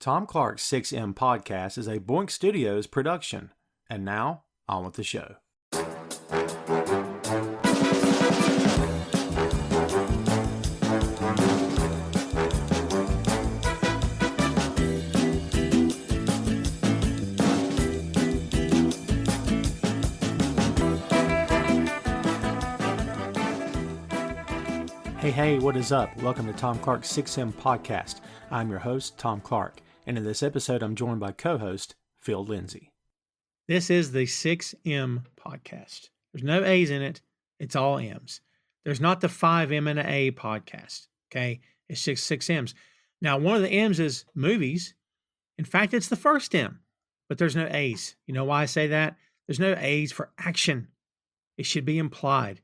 Tom Clark's 6M podcast is a Boink Studios production. And now, on with the show. Hey, what is up? Welcome to Tom Clark's 6M podcast. I'm your host, Tom Clark, and in this episode, I'm joined by co-host Phil Lindsey. This is the 6M podcast. There's no A's in it. It's all M's. There's not the 5M and an A podcast. Okay. It's just 6M's. Now, one of the M's is movies. In fact, it's the first M, but there's no A's. You know why I say that? There's no A's for action. It should be implied.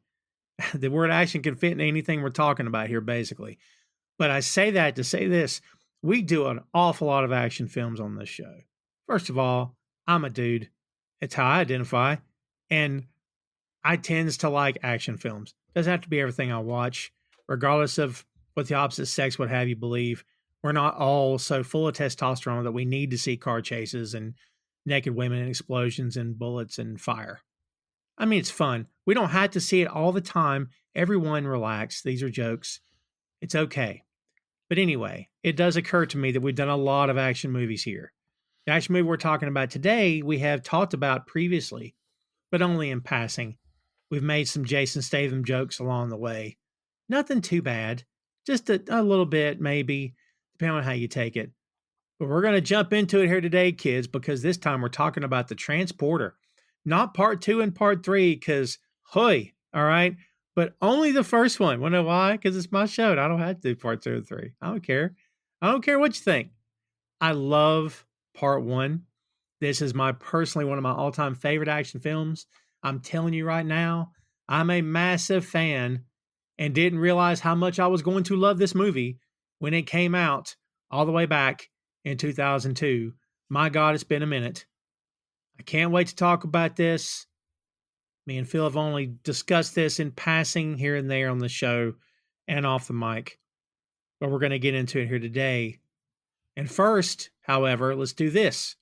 The word action can fit in anything we're talking about here, basically. But I say that to say this. We do an awful lot of action films on this show. First of all, I'm a dude. It's how I identify. And I tends to like action films. Doesn't have to be everything I watch, regardless of what the opposite sex would have you believe. We're not all so full of testosterone that we need to see car chases and naked women and explosions and bullets and fire. I mean, it's fun. We don't have to see it all the time. Everyone relax. These are jokes. It's okay. But anyway, it does occur to me that we've done a lot of action movies here. The action movie we're talking about today, we have talked about previously, but only in passing. We've made some Jason Statham jokes along the way. Nothing too bad. Just a little bit, maybe, depending on how you take it. But we're going to jump into it here today, kids, because this time we're talking about The Transporter. Not part 2 and part 3, because, hoy, all right? But only the first one. Want to know why? Because it's my show, and I don't have to do part 2 and 3. I don't care. I don't care what you think. I love part 1. This is personally one of my all-time favorite action films. I'm telling you right now, I'm a massive fan and didn't realize how much I was going to love this movie when it came out all the way back in 2002. My God, it's been a minute. I can't wait to talk about this. Me and Phil have only discussed this in passing here and there on the show and off the mic, but we're going to get into it here today. And first, however, let's do this.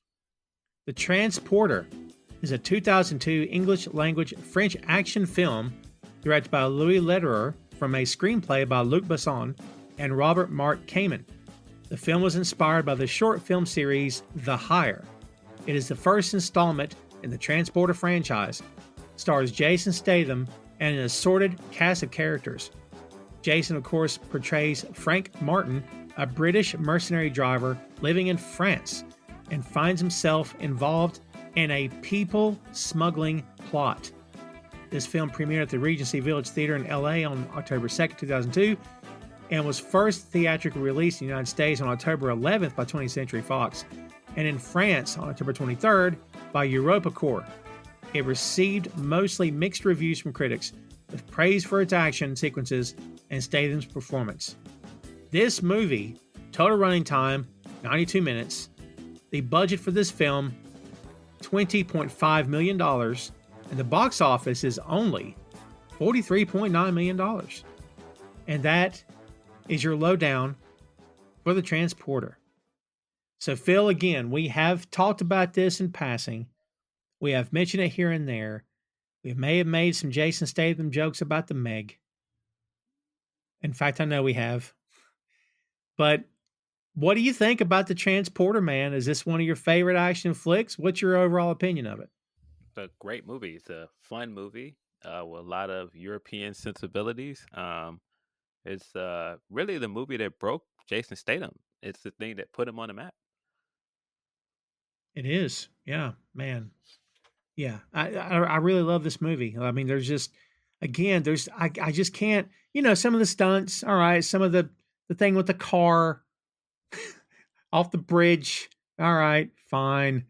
The Transporter is a 2002 English language French action film directed by Louis Lederer from a screenplay by Luc Besson and Robert Mark Kamen. The film was inspired by the short film series The Hire. It is the first installment in the Transporter franchise. Stars Jason Statham and an assorted cast of characters. Jason, of course, portrays Frank Martin, a British mercenary driver living in France, and finds himself involved in a people smuggling plot. This film premiered at the Regency Village Theater in LA on October 2nd, 2002, and was first theatrically released in the United States on October 11th by 20th Century Fox, and in France on October 23rd by EuropaCorp. It received mostly mixed reviews from critics, with praise for its action sequences and Statham's performance. This movie, total running time, 92 minutes. The budget for this film, $20.5 million, and the box office is only $43.9 million. And that is your lowdown for The Transporter. So, Phil, again, we have talked about this in passing. We have mentioned it here and there. We may have made some Jason Statham jokes about the Meg. In fact, I know we have. But what do you think about The Transporter, man? Is this one of your favorite action flicks? What's your overall opinion of it? It's a great movie. It's a fun movie with a lot of European sensibilities. It's really the movie that broke Jason Statham. It's the thing that put him on the map. It is. Yeah, man. Yeah, I really love this movie. I mean, there's just, again, I just can't, some of the stunts, all right, some of the thing with the car off the bridge, all right, fine.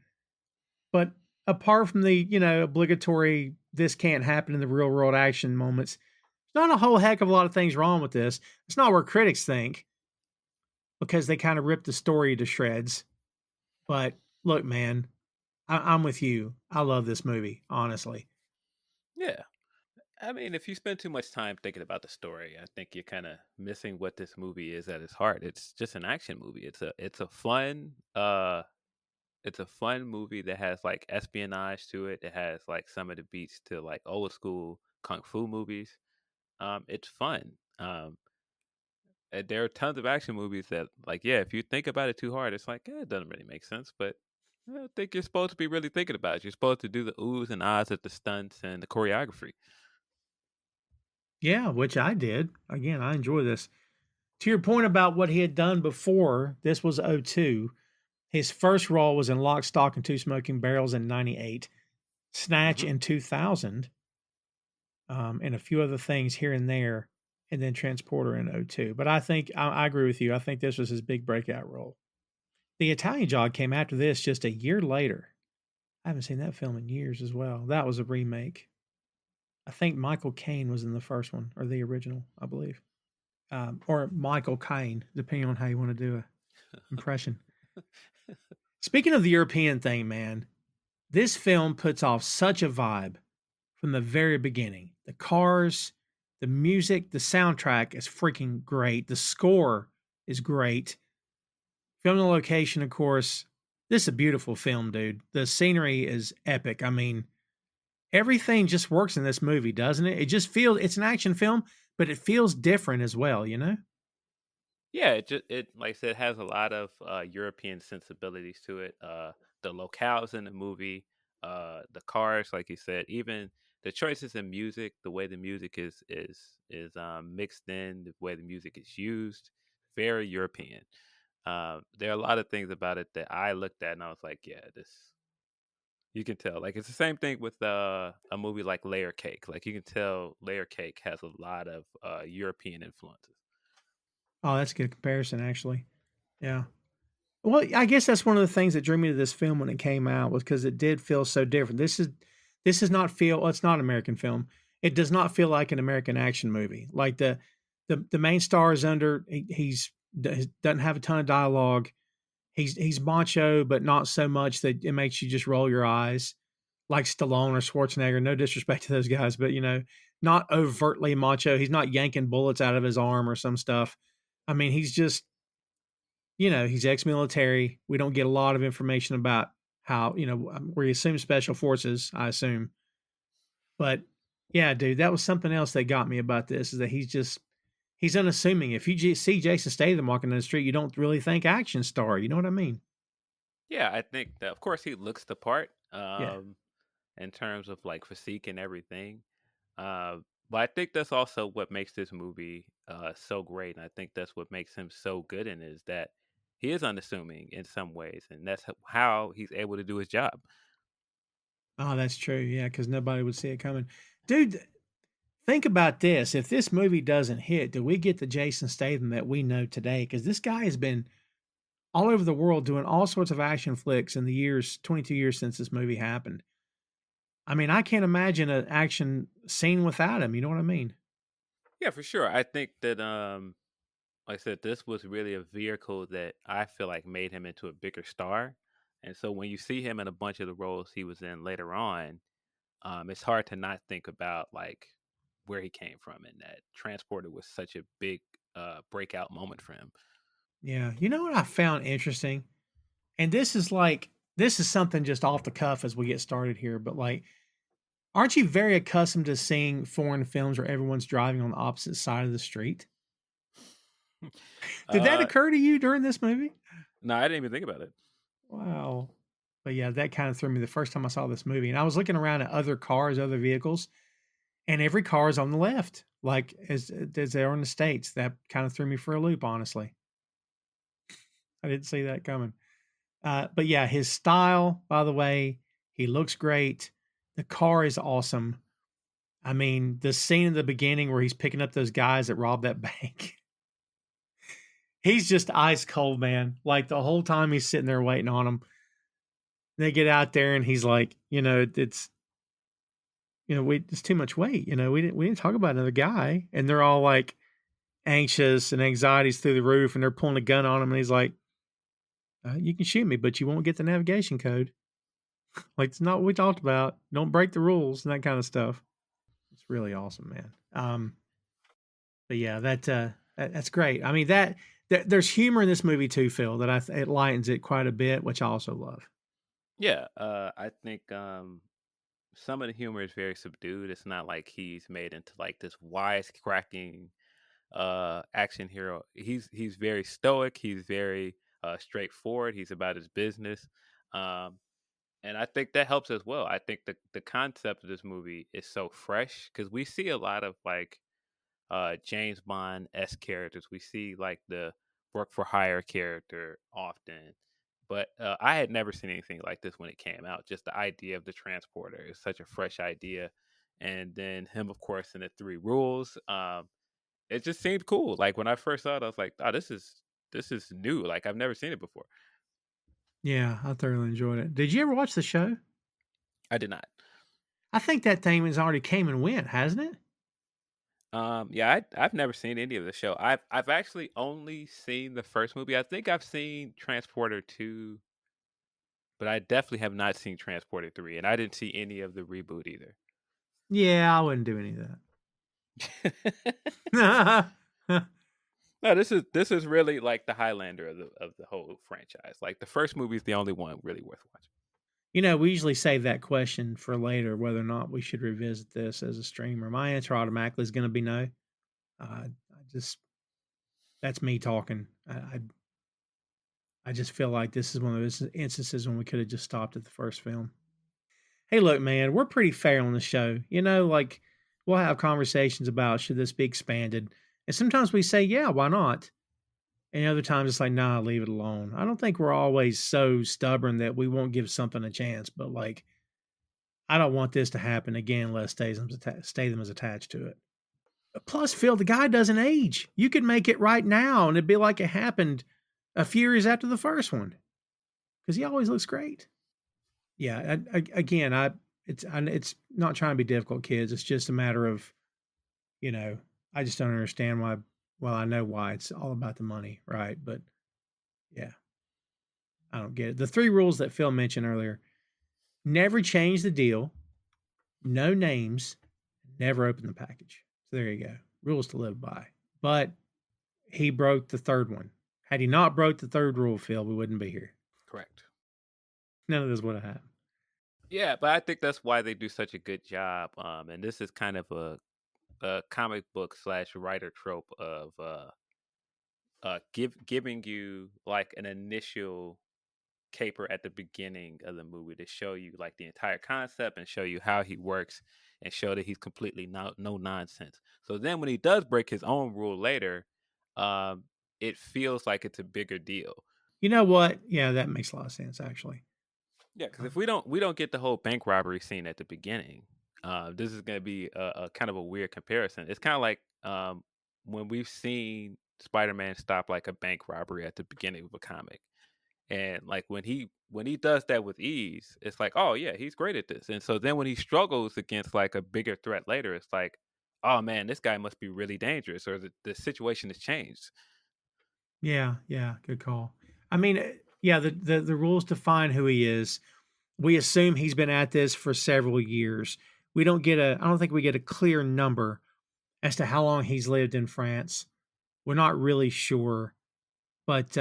But apart from the, obligatory, this can't happen in the real world action moments, there's not a whole heck of a lot of things wrong with this. It's not where critics think, because they kind of ripped the story to shreds. But look, man, I'm with you. I love this movie, honestly. Yeah. I mean, if you spend too much time thinking about the story, I think you're kind of missing what this movie is at its heart. It's just an action movie. It's a fun movie that has like espionage to it. It has like some of the beats to like old school kung fu movies. It's fun. And there are tons of action movies that, like, yeah, if you think about it too hard, it's like, it doesn't really make sense. But I don't think you're supposed to be really thinking about it. You're supposed to do the oohs and ahs at the stunts and the choreography. Yeah, which I did. Again, I enjoy this. To your point about what he had done before, this was '02. His first role was in Lock, Stock, and Two Smoking Barrels in '98, Snatch Hmm. in 2000, and a few other things here and there, and then Transporter in '02. But I think I agree with you. I think this was his big breakout role. The Italian Job came after this just a year later. I haven't seen that film in years as well. That was a remake. I think Michael Caine was in the first one, or the original, I believe. Or Michael Caine, depending on how you want to do a impression. Speaking of the European thing, man, this film puts off such a vibe from the very beginning. The cars, the music, the soundtrack is freaking great. The score is great. Film the location, of course. This is a beautiful film, dude. The scenery is epic. I mean, everything just works in this movie, doesn't it? It just feels it's an action film, but it feels different as well, you know? Yeah, it like I said has a lot of European sensibilities to it. The locales in the movie, the cars, like you said, even the choices in music, the way the music is mixed in, the way the music is used, very European. There are a lot of things about it that I looked at and I was like, yeah, this you can tell. Like it's the same thing with a movie like Layer Cake. Like you can tell Layer Cake has a lot of European influences. Oh, that's a good comparison, actually. Yeah. Well, I guess that's one of the things that drew me to this film when it came out was because it did feel so different. This is not feel well, it's not an American film. It does not feel like an American action movie. Like the main star is under he's doesn't have a ton of dialogue. He's macho, but not so much that it makes you just roll your eyes like Stallone or Schwarzenegger. No disrespect to those guys, but not overtly macho. He's not yanking bullets out of his arm or some stuff. I mean, he's just he's ex-military. We don't get a lot of information about how, we assume special forces, I assume. But yeah, dude, that was something else that got me about this is that he's unassuming. If you see Jason Statham walking down the street, you don't really think action star. You know what I mean? Yeah, I think that of course he looks the part Yeah. in terms of like physique and everything. Uh, but I think that's also what makes this movie so great, and I think that's what makes him so good in it, is that he is unassuming in some ways, and that's how he's able to do his job. Oh, that's true. Yeah, because nobody would see it coming. Dude, think about this. If this movie doesn't hit, do we get the Jason Statham that we know today? Because this guy has been all over the world doing all sorts of action flicks in the 22 years since this movie happened. I mean, I can't imagine an action scene without him. You know what I mean? Yeah, for sure. I think that like I said, this was really a vehicle that I feel like made him into a bigger star. And so when you see him in a bunch of the roles he was in later on, it's hard to not think about like where he came from, and that Transporter was such a big breakout moment for him. Yeah. You know what I found interesting? And this is something just off the cuff as we get started here, but like, aren't you very accustomed to seeing foreign films where everyone's driving on the opposite side of the street? Did that uh, occur to you during this movie? no, I didn't even think about it. Wow. But yeah, that kind of threw me the first time I saw this movie. And I was looking around at other cars, other vehicles, and every car is on the left, like as they are in the States. That kind of threw me for a loop, honestly. I didn't see that coming. But yeah, his style, by the way, he looks great. The car is awesome. I mean, the scene in the beginning where he's picking up those guys that robbed that bank. He's just ice cold, man. Like the whole time he's sitting there waiting on them. They get out there and he's like, it's too much weight. We didn't talk about another guy. And they're all like anxious and anxieties through the roof and they're pulling a gun on him. And he's like, you can shoot me, but you won't get the navigation code. Like, it's not what we talked about. Don't break the rules and that kind of stuff. really awesome, man. But yeah, that's great. I mean there's humor in this movie too, Phil. It lightens it quite a bit, which I also love. Yeah, I think some of the humor is very subdued. It's not like he's made into like this wisecracking action hero. He's very stoic. He's very straightforward. He's about his business. Um, and I think that helps as well. I think the concept of this movie is so fresh because we see a lot of like James Bond s characters. We see like the work for hire character often, but I had never seen anything like this when it came out. Just the idea of the transporter is such a fresh idea, and then him, of course, in the Three Rules. It just seemed cool. Like when I first saw it, I was like, "Oh, this is new. Like I've never seen it before." Yeah, I thoroughly enjoyed it. Did you ever watch the show? I did not. I think that thing has already came and went, hasn't it? Yeah, I've never seen any of the show. I've actually only seen the first movie. I think I've seen Transporter 2, but I definitely have not seen Transporter 3, and I didn't see any of the reboot either. Yeah, I wouldn't do any of that. No, this is really like the Highlander of the whole franchise. Like the first movie is the only one really worth watching. We usually save that question for later, whether or not we should revisit this as a streamer. My answer automatically is going to be no. I just that's me talking. I just feel like this is one of those instances when we could have just stopped at the first film. Hey, look, man, we're pretty fair on the show. Like we'll have conversations about should this be expanded, and sometimes we say, yeah, why not? And other times it's like, nah, leave it alone. I don't think we're always so stubborn that we won't give something a chance, but like I don't want this to happen again unless Statham is attached to it. Plus, Phil, the guy doesn't age. You could make it right now, and it'd be like it happened a few years after the first one because he always looks great. Yeah, again, it's not trying to be difficult, kids. It's just a matter of you know, I just don't understand why. Well, I know why. It's all about the money, right? But yeah, I don't get it. The three rules that Phil mentioned earlier: never change the deal, no names, never open the package. So there you go. Rules to live by. But he broke the third one. Had he not broke the third rule, Phil, we wouldn't be here. Correct. None of this would have happened. Yeah, but I think that's why they do such a good job. And this is kind of a comic book slash writer trope of giving you like an initial caper at the beginning of the movie to show you like the entire concept and show you how he works and show that he's completely no nonsense. So then when he does break his own rule later, um, it feels like it's a bigger deal. You know what? Yeah, that makes a lot of sense, actually. Yeah, because if we don't get the whole bank robbery scene at the beginning, this is going to be a kind of a weird comparison. It's kind of like when we've seen Spider-Man stop like a bank robbery at the beginning of a comic, and like when he does that with ease, it's like, oh yeah, he's great at this. And so then when he struggles against like a bigger threat later, it's like, oh man, this guy must be really dangerous, or the situation has changed. Yeah, good call. I mean, yeah, the rules define who he is. We assume he's been at this for several years. I don't think we get a clear number as to how long he's lived in France. We're not really sure, but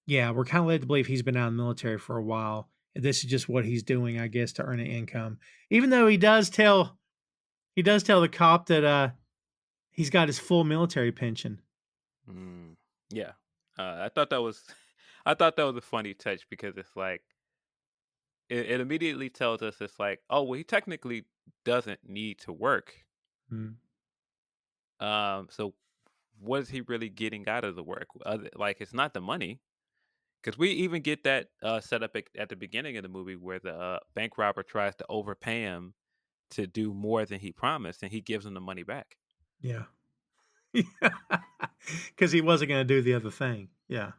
yeah, we're kind of led to believe he's been out in the military for a while. And this is just what he's doing, I guess, to earn an income. Even though he does tell the cop that he's got his full military pension. Mm, yeah, I thought that was, I thought that was a funny touch because it's like it immediately tells us it's like, oh well, he technically doesn't need to work. Mm. So what is he really getting out of the work? Like it's not the money. Because we even get that set up at the beginning of the movie where the bank robber tries to overpay him to do more than he promised, and he gives him the money back. Yeah. Because he wasn't going to do the other thing. Yeah.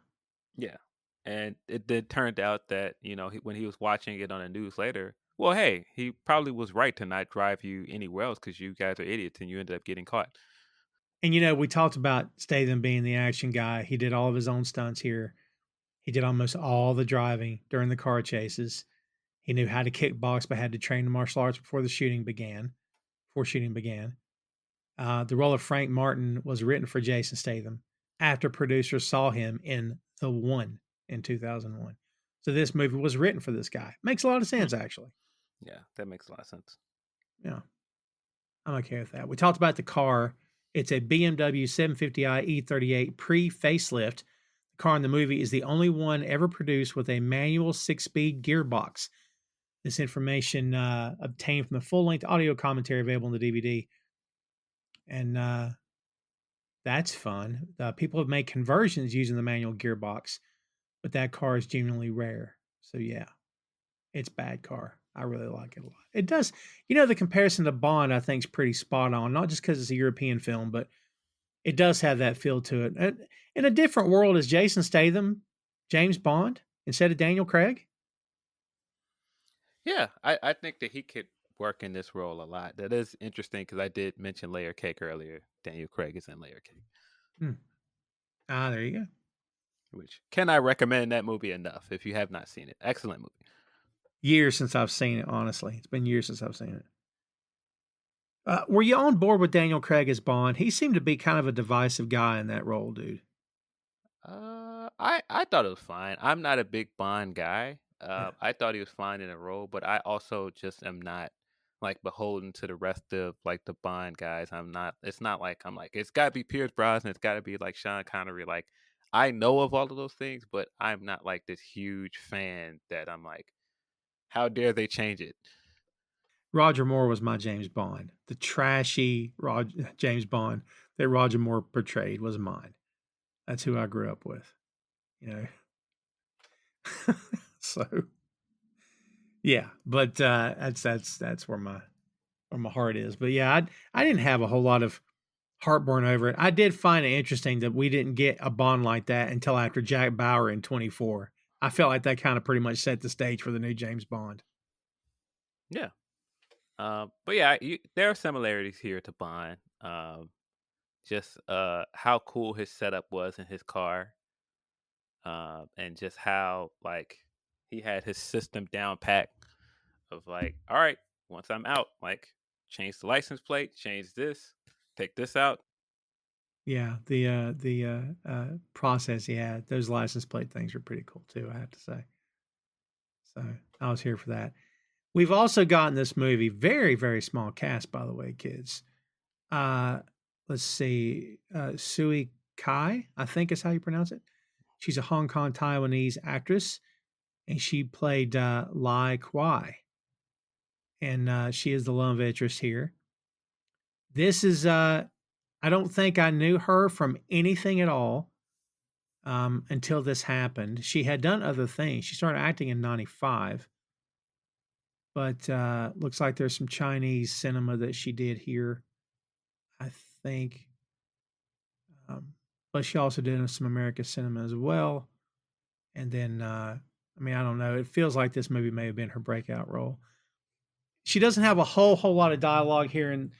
Yeah, and it then turned out that when he was watching it on the news later, well, hey, he probably was right to not drive you anywhere else because you guys are idiots and you ended up getting caught. And we talked about Statham being the action guy. He did all of his own stunts here. He did almost all the driving during the car chases. He knew how to kickbox, but had to train the martial arts before the shooting began. before shooting began. The role of Frank Martin was written for Jason Statham after producers saw him in The One in 2001. So this movie was written for this guy. Makes a lot of sense, actually. Yeah, that makes a lot of sense. Yeah, I'm okay with that. We talked about the car. It's a BMW 750i E38 pre-facelift. The car in the movie is the only one ever produced with a manual 6-speed gearbox. This information obtained from the full-length audio commentary available in the DVD. And that's fun. People have made conversions using the manual gearbox, but that car is genuinely rare. So yeah, it's a bad car. I really like it a lot. It does, the comparison to Bond, I think, is pretty spot on. Not just because it's a European film, but it does have that feel to it. In a different world, is Jason Statham James Bond instead of Daniel Craig? Yeah, I think that he could work in this role a lot. That is interesting because I did mention Layer Cake earlier. Daniel Craig is in Layer Cake. There you go. Which can I recommend that movie enough if you have not seen it? Excellent movie. Years since I've seen it, honestly. It's been years since I've seen it. Were you on board with Daniel Craig as Bond? He seemed to be kind of a divisive guy in that role, dude. I thought it was fine. I'm not a big Bond guy. Yeah. I thought he was fine in a role, but I also just am not like beholden to the rest of like the Bond guys. I'm not. It's not like I'm like it's got to be Pierce Brosnan. It's got to be like Sean Connery. Like I know of all of those things, but I'm not like this huge fan that I'm like, how dare they change it? Roger Moore was my James Bond. The trashy James Bond that Roger Moore portrayed was mine. That's who I grew up with, you know. So yeah, but that's where my heart is. But yeah, I didn't have a whole lot of heartburn over it. I did find it interesting that we didn't get a Bond like that until after Jack Bauer in 24. I felt like that kind of pretty much set the stage for the new James Bond. Yeah. But yeah, there are similarities here to Bond. Just how cool his setup was in his car, and just how like he had his system down pat of like, all right, once I'm out, like change the license plate, change this, take this out. Yeah, the process he had, those license plate things are pretty cool too, I have to say. So I was here for that. We've also gotten this movie, very, very small cast, by the way, kids. Uh, let's see, Sui Kai, I think is how you pronounce it. She's a Hong Kong Taiwanese actress, and she played Lai Kwai, and she is the love interest here. This is, I don't think I knew her from anything at all until this happened. She had done other things. She started acting in 95, but looks like there's some Chinese cinema that she did here, I think. But she also did some American cinema as well. And then, I don't know. It feels like this movie may have been her breakout role. She doesn't have a whole lot of dialogue here in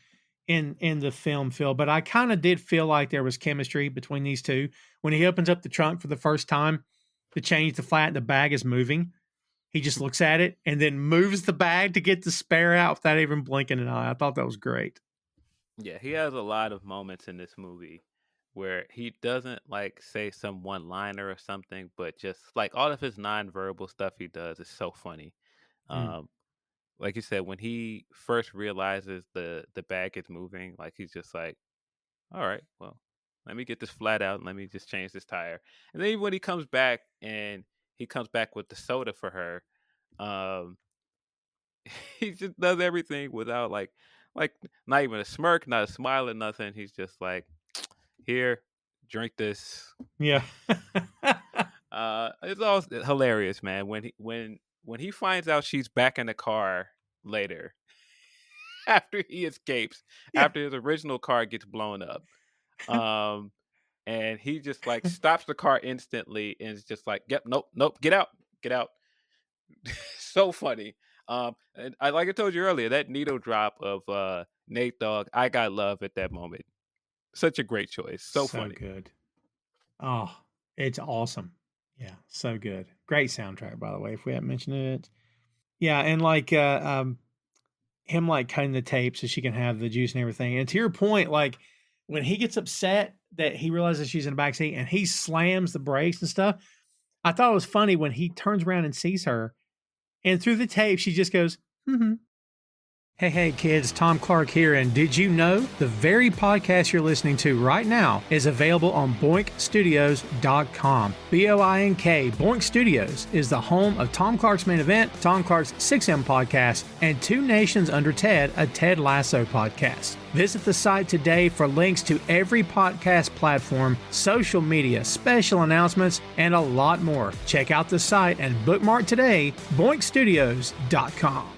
the film, Phil, but I kind of did feel like there was chemistry between these two. When he opens up the trunk for the first time to change the flat, the bag is moving. He just looks at it and then moves the bag to get the spare out without even blinking an eye. I thought that was great. Yeah, he has a lot of moments in this movie where he doesn't like say some one liner or something, but just like all of his nonverbal stuff he does is so funny. Mm. Um, like you said, when he first realizes the bag is moving, like he's just like, all right, well, let me get this flat out and let me just change this tire. And then when he comes back and he comes back with the soda for her, um, he just does everything without like not even a smirk, not a smile or nothing. He's just like, here, drink this. Yeah. It's all hilarious, man. When he finds out she's back in the car later after he escapes, Yeah. after his original car gets blown up. Um and he just like stops the car instantly and is just like, "Yep, nope, get out, get out." So funny. And I like I told you earlier, that needle drop of Nate Dogg, I got love at that moment. Such a great choice. So So funny. good. Oh, it's awesome. Yeah, so good. Great soundtrack, by the way, if we haven't mentioned it. Yeah, and like him like cutting the tape so she can have the juice and everything. And to your point, like when he gets upset that he realizes she's in the backseat and he slams the brakes and stuff, I thought it was funny when he turns around and sees her, and through the tape she just goes, mm-hmm. Hey, kids, Tom Clark here, and did you know the very podcast you're listening to right now is available on boinkstudios.com. B-O-I-N-K, Boink Studios is the home of Tom Clark's Main Event, Tom Clark's 6M podcast, and Two Nations Under Ted, a Ted Lasso podcast. Visit the site today for links to every podcast platform, social media, special announcements, and a lot more. Check out the site and bookmark today, boinkstudios.com.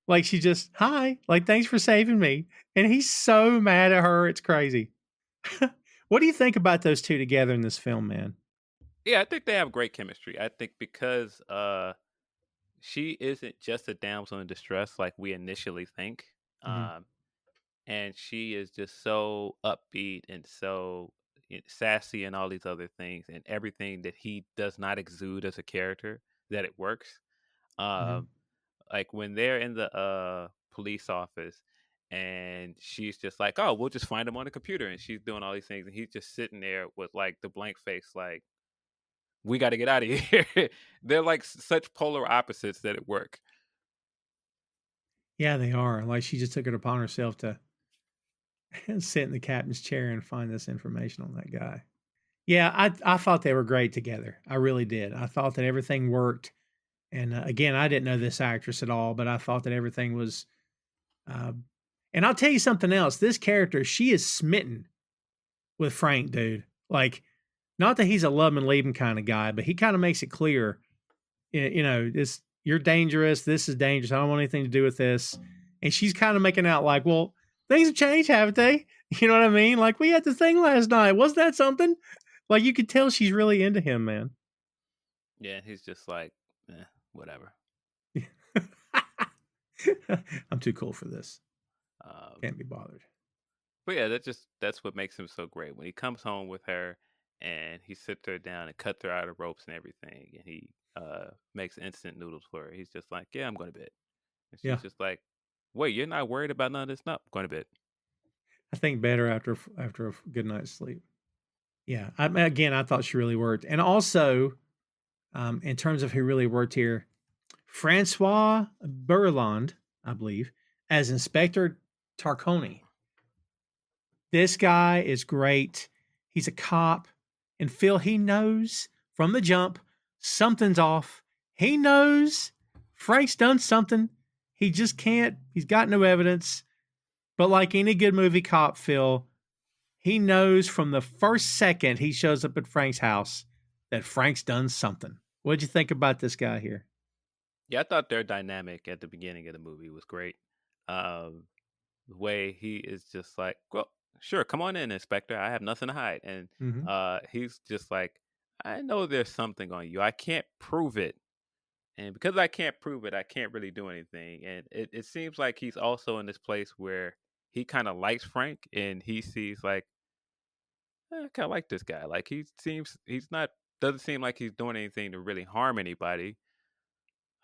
Like she just, hi, like, thanks for saving me. And he's so mad at her. It's crazy. What do you think about those two together in this film, man? Yeah, I think they have great chemistry. I think because she isn't just a damsel in distress like we initially think. Mhm. And she is just so upbeat and so sassy and all these other things and everything that he does not exude as a character, that it works. Mhm. Like when they're in the police office and she's just like, oh, we'll just find him on the computer, and she's doing all these things and he's just sitting there with like the blank face, like, we got to get out of here. They're like such polar opposites that it work. Yeah, they are. Like she just took it upon herself to sit in the captain's chair and find this information on that guy. Yeah, I thought they were great together. I really did. I thought that everything worked. And again, I didn't know this actress at all, but I thought that everything was. Uh, and I'll tell you something else. This character, she is smitten with Frank, dude. Like, not that he's a love and leave him kind of guy, but he kind of makes it clear, this, you're dangerous. This is dangerous. I don't want anything to do with this. And she's kind of making out like, well, things have changed, haven't they? You know what I mean? Like, we had the thing last night. Wasn't that something? Like, you could tell she's really into him, man. Yeah, and he's just like, whatever. I'm too cool for this. Um, Can't be bothered. but yeah, that's what makes him so great. When he comes home with her and he sits her down and cuts her out of ropes and everything, and he makes instant noodles for her. He's just like, yeah, I'm going to bed. And Yeah. she's just like, wait, you're not worried about none of this? No, I'm going to bed. I think better after a good night's sleep. Yeah. Again, I thought she really worked. And also, in terms of who really worked here, Francois Berland, I believe, as Inspector Tarconi. This guy is great. He's a cop. And Phil, he knows from the jump something's off. He knows Frank's done something. He just can't, he's got no evidence. But like any good movie cop, Phil, he knows from the first second he shows up at Frank's house that Frank's done something. What'd you think about this guy here? Yeah, I thought their dynamic at the beginning of the movie was great. Um, the way he is just like, well, sure, come on in, Inspector. I have nothing to hide. And Mm-hmm. he's just like, I know there's something on you. I can't prove it. And because I can't prove it, I can't really do anything. And it seems like he's also in this place where he kind of likes Frank and he sees like, I kind of like this guy. Like he's not, doesn't seem like he's doing anything to really harm anybody.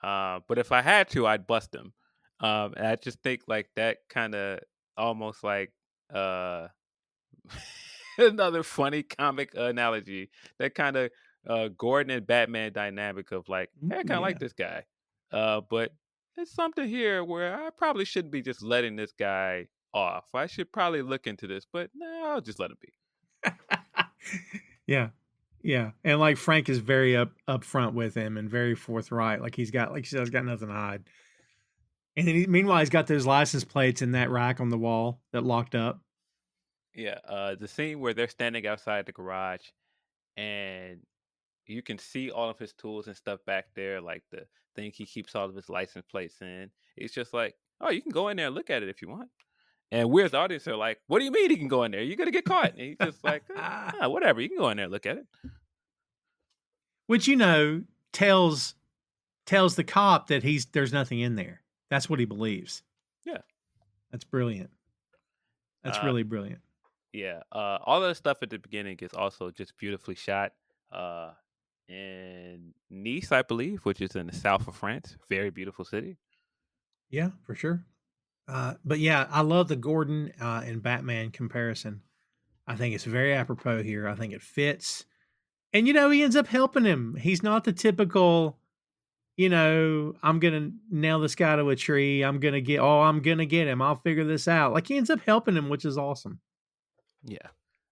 But if I had to, I'd bust him. And I just think like that kind of almost like uh, another funny comic analogy. That kind of Gordon and Batman dynamic of like, hey, I kind of Yeah. like this guy, but there's something here where I probably shouldn't be just letting this guy off. I should probably look into this, but no, I'll just let him be. Yeah. Yeah. And like Frank is very upfront with him and very forthright. Like he's got, like you said, he's got nothing to hide. And then meanwhile, he's got those license plates in that rack on the wall that locked up. Yeah, the scene where they're standing outside the garage and you can see all of his tools and stuff back there, like the thing he keeps all of his license plates in. It's just like, oh, you can go in there and look at it if you want. And we as the audience are like, what do you mean he can go in there? You're gonna get caught. And he's just like, whatever, you can go in there and look at it. Which, tells the cop that there's nothing in there. That's what he believes. Yeah. That's brilliant. That's Uh, really brilliant. yeah. All of the stuff at the beginning is also just beautifully shot. In Nice, I believe, which is in the south of France. Very beautiful city. Yeah, for sure. But yeah, I love the Gordon and Batman comparison. I think it's very apropos here. I think it fits. And he ends up helping him. He's not the typical, I'm gonna nail this guy to a tree. I'm gonna get him. I'll figure this out. Like he ends up helping him, which is awesome. Yeah.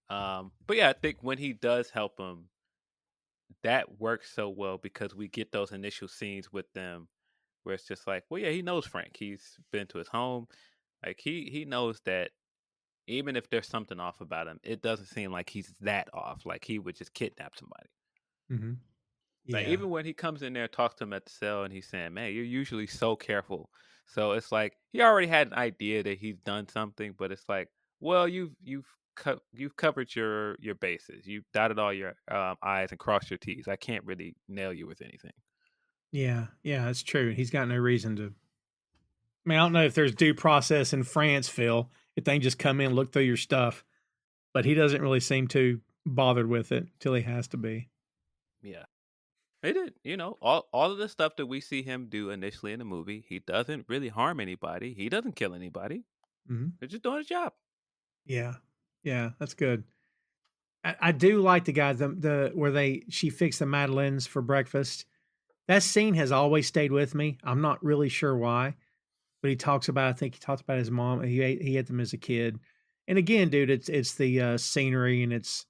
But yeah, I think when he does help him, that works so well because we get those initial scenes with them where it's just like, well, yeah, he knows Frank. He's been to his home. Like he knows that even if there's something off about him, it doesn't seem like he's that off. Like he would just kidnap somebody. Mm-hmm. Like Yeah. even when he comes in there and talks to him at the cell and he's saying, "Man, you're usually so careful." So it's like he already had an idea that he's done something, but it's like, well, you've covered your bases. You've dotted all your I's and crossed your T's. I can't really nail you with anything. Yeah. Yeah. That's true. He's got no reason to. I mean, I don't know if there's due process in France, Phil, if they can just come in and look through your stuff, but he doesn't really seem too bothered with it till he has to be. Yeah. He did, all of the stuff that we see him do initially in the movie, he doesn't really harm anybody. He doesn't kill anybody. Mm-hmm. They're just doing his job. Yeah. Yeah. That's good. I do like the guy the where she fixed the madeleines for breakfast. That scene has always stayed with me. I'm not really sure why, but I think he talks about his mom. He ate them as a kid. And again, dude, it's the scenery and it's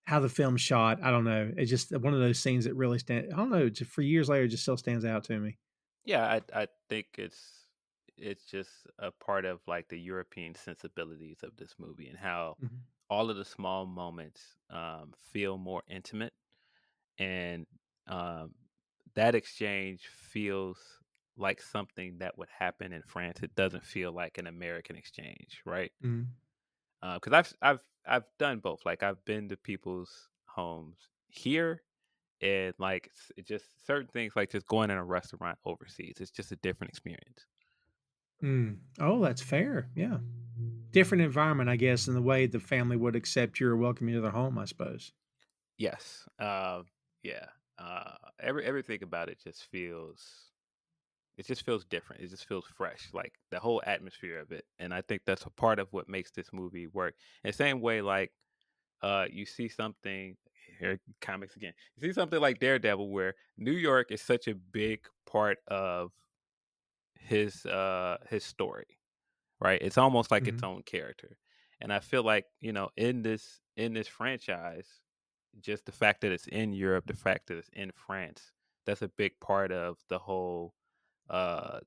how the film's shot. I don't know. It's just one of those scenes that really stand. I don't know. Just for years later, it just still stands out to me. Yeah, I think it's just a part of like the European sensibilities of this movie and how Mhm. all of the small moments feel more intimate, and um, that exchange feels like something that would happen in France. It doesn't feel like an American exchange, right? Mhm. Because I've done both. Like I've been to people's homes here, and like it just certain things like just going in a restaurant overseas. It's just a different experience. Mm. Oh, that's fair. Yeah. Different environment, I guess, in the way the family would accept you or welcome you to their home, I suppose. Yes. Yeah. Everything about it just feels different. It just feels fresh. Like the whole atmosphere of it. And I think that's a part of what makes this movie work. In the same way, like you see something here, comics again. You see something like Daredevil where New York is such a big part of his story, right? It's almost like its Mhm. own character. And I feel like, in this franchise, just the fact that it's in Europe, the fact that it's in France, that's a big part of uh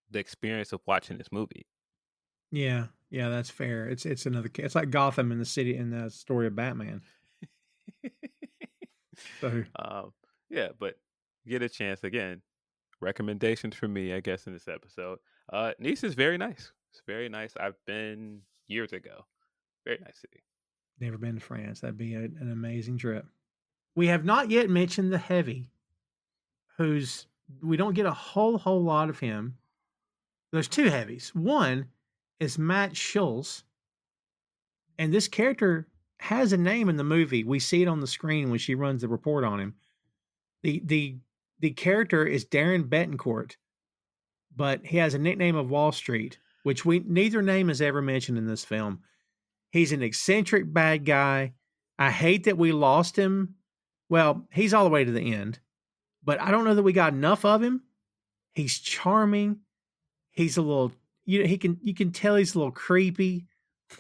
the experience of watching this movie. Yeah, yeah, that's fair. It's like Gotham in the story of Batman. So um yeah, but get a chance again. Recommendations for me, I guess, in this episode. Nice is very nice. It's very nice. I've been years ago. Very nice city. never been to France. That'd be an amazing trip. We have not yet mentioned the heavy, who's we don't get a whole lot of him. There's two heavies. One is Matt Schulz, and this character has a name in the movie. We see it on the screen when she runs the report on him. The character is Darren Betancourt, but he has a nickname of Wall Street, which we neither name is ever mentioned in this film. He's an eccentric bad guy. I hate that we lost him. Well, he's all the way to the end, but I don't know that we got enough of him. He's charming. He's a little, you can tell he's a little creepy.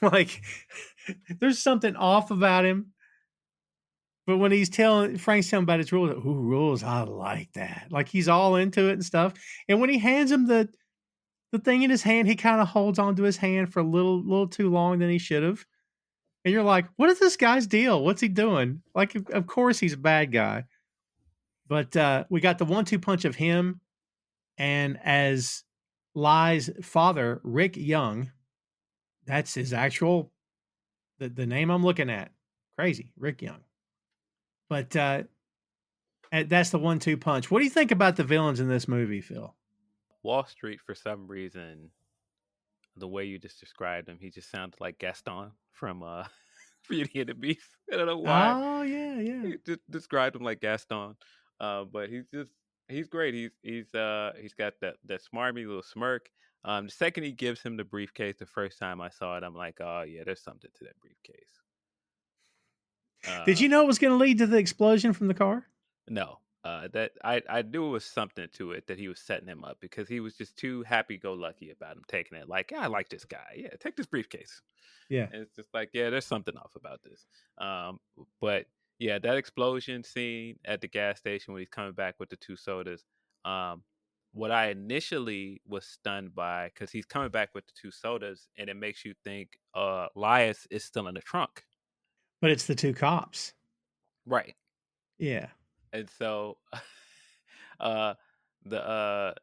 Like there's something off about him. But when Frank's telling about his rules, ooh, rules, I like that. Like he's all into it and stuff. And when he hands him the thing in his hand, he kind of holds onto his hand for a little too long than he should have. And you're like, what is this guy's deal? What's he doing? Like, of course he's a bad guy. But we got the 1-2 punch of him and as Lai's father, Rick Young. That's his actual the name I'm looking at. Crazy, Rick Young. But that's the 1-2 punch. What do you think about the villains in this movie, Phil? Wall Street, for some reason, the way you just described him, he just sounded like Gaston from Beauty and the Beast. I don't know why Oh yeah, yeah. you just described him like Gaston, but he's just He's great. He's got that smarmy little smirk. The second he gives him the briefcase, the first time I saw it, I'm like, oh yeah, there's something to that briefcase. Did Uh, you know it was going to lead to the explosion from the car? no, that I knew it was something to it that he was setting him up because he was just too happy go lucky about him taking it. Like, yeah, I like this guy. Yeah, take this briefcase. Yeah. And it's just like, yeah, there's something off about this. Um, but yeah, that explosion scene at the gas station when he's coming back with the two sodas. Um, what I initially was stunned by, because he's coming back with the two sodas, and it makes you think Elias is still in the trunk. But it's the two cops. Right. Yeah. And so uh the uh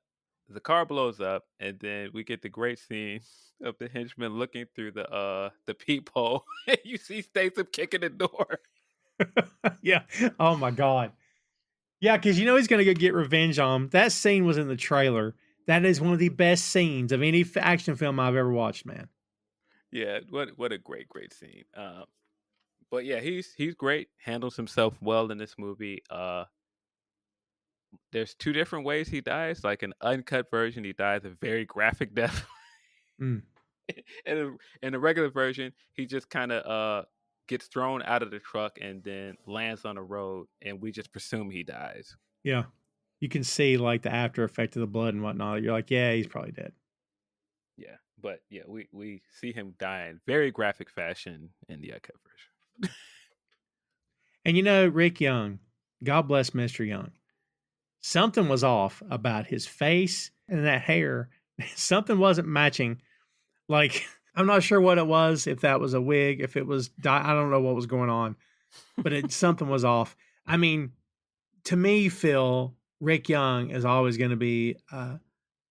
the car blows up, and then we get the great scene of the henchman looking through the peephole. And you see Statham kicking the door. Yeah. Oh my God. Yeah, because you know he's going to go get revenge on him. That scene was in the trailer. That is one of the best scenes of any action film I've ever watched, man. Yeah, what a great scene. But yeah, he's great. Handles himself well in this movie. There's two different ways he dies. Like an uncut version, he dies a very graphic death. Mm. In the regular version, he just kind of gets thrown out of the truck and then lands on the road, and we just presume he dies. Yeah. You can see like the after effect of the blood and whatnot. You're like, yeah, he's probably dead. Yeah, but yeah, we see him die in very graphic fashion in the uncut version. And you know, Rick Young, God bless Mr. Young, something was off about his face and that hair. Something wasn't matching. Like, I'm not sure what it was, if that was a wig, if it was, I don't know what was going on, but something was off. I mean, to me, Phil, Rick Young is always going to be,